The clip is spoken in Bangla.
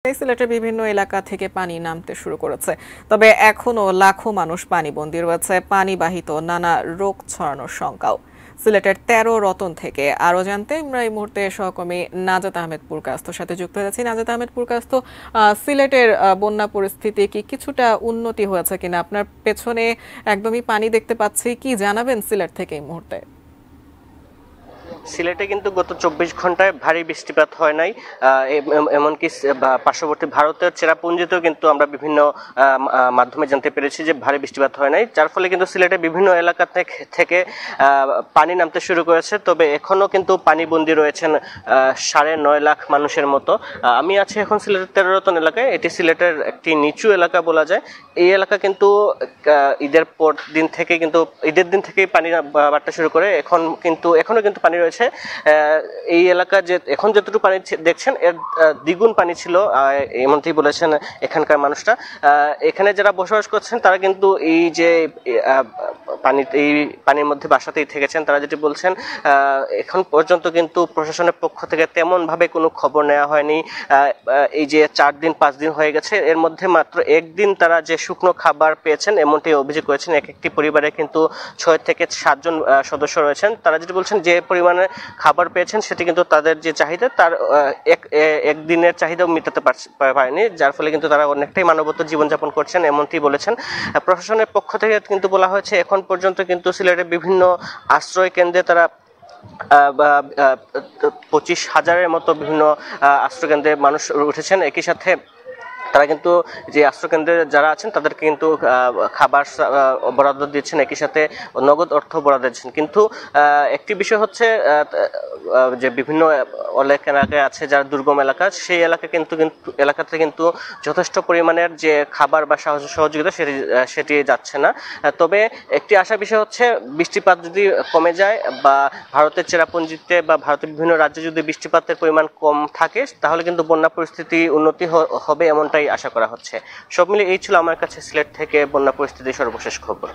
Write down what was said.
সিলেটের বিভিন্ন এলাকা থেকে পানি নামতে শুরু করেছে, তবে এখনো লাখো মানুষ পানিবন্দী রয়েছে। পানিবাহিত নানা রোগ ছড়ানোর শঙ্কাও। সিলেটের ১৩ রতন থেকে আরো জানতে আমরা এই মুহূর্তে সহকর্মী নাজাত আহমেদ পুরকাস্তর সাথে যুক্ত হয়েছি। নাজাত আহমেদ পুরকাস্ত, সিলেটের বন্যা পরিস্থিতি কি কিছুটা উন্নতি হয়েছে কিনা? আপনার পেছনে একদমই পানি দেখতে পাচ্ছি, কি জানাবেন সিলেট থেকে এই মুহূর্তে? সিলেটে কিন্তু গত ২৪ ঘন্টায় ভারী বৃষ্টিপাত হয় নাই, এমনকি পার্শ্ববর্তী ভারতের চেরাপুঞ্জিতেও কিন্তু আমরা বিভিন্ন মাধ্যমে জানতে পেরেছি যে ভারী বৃষ্টিপাত হয় নাই, যার ফলে কিন্তু সিলেটের বিভিন্ন এলাকা থেকে পানি নামতে শুরু করেছে। তবে এখনো কিন্তু পানিবন্দী রয়েছেন ৯.৫ লাখ মানুষের মতো। আমি আছি এখন সিলেটের ১৩ রতন এলাকায়। এটি সিলেটের একটি নিচু এলাকা বলা যায়। এই এলাকা কিন্তু ঈদের দিন থেকেই পানি বাড়তে শুরু করে। এখনো কিন্তু পানি রয়েছে। এই এলাকা যে এখন যতটুকু পানি দেখছেন এর দ্বিগুণ পানি ছিল, এমনটি বলেছেন এখানকার মানুষরা। এখানে যারা বসবাস করছেন তারা কিন্তু এই যে পানির মধ্যে বাসাতেই থেকেছেন। তারা যেটি বলছেন, এখন পর্যন্ত কিন্তু প্রশাসনের পক্ষ থেকে তেমন ভাবে কোনো খবর নেওয়া হয়নি। এই যে ৪ দিন ৫ দিন হয়ে গেছে, এর মধ্যে মাত্র একদিন তারা যে শুকনো খাবার পেয়েছেন এমনটি অভিযোগ করেছেন। একটি পরিবারে কিন্তু ৬ থেকে ৭ জন সদস্য রয়েছেন। তারা যেটি বলছেন, যে পরিমাণে খাবার পেয়েছেন সেটি কিন্তু তাদের যে চাহিদা তার একদিনের চাহিদাও মেটাতে পারেনি, যার ফলে কিন্তু তারা অনেকটাই মানবত জীবনযাপন করছেন এমনটি বলেছেন। প্রশাসনের পক্ষ থেকে কিন্তু বলা হয়েছে এখন পর্যন্ত কিন্তু সিলেটের বিভিন্ন আশ্রয় কেন্দ্রে তারা ২৫,০০০-এর মতো বিভিন্ন আশ্রয়কেন্দ্রে মানুষ উঠেছেন। একই সাথে তারা কিন্তু যে আশ্রয়কেন্দ্রে যারা আছেন তাদেরকে কিন্তু খাবার বরাদ্দ দিচ্ছেন, একই সাথে নগদ অর্থ বরাদ্দ দিচ্ছেন। কিন্তু একটি বিষয় হচ্ছে যে বিভিন্ন এলাকায় আছে যারা দুর্গম এলাকা, সেই এলাকাতে কিন্তু যথেষ্ট পরিমাণের যে খাবার বা সহযোগিতা সেটি যাচ্ছে না। তবে একটি আশার বিষয় হচ্ছে, বৃষ্টিপাত যদি কমে যায় বা ভারতের চেরাপুঞ্জিতে বা ভারতের বিভিন্ন রাজ্যে যদি বৃষ্টিপাতের পরিমাণ কম থাকে তাহলে কিন্তু বন্যা পরিস্থিতি উন্নতি হবে এমনটাই আশা করা হচ্ছে। সব মিলে এই ছিল আমার কাছে সিলেট থেকে বন্যা পরিস্থিতির সর্বশেষ খবর।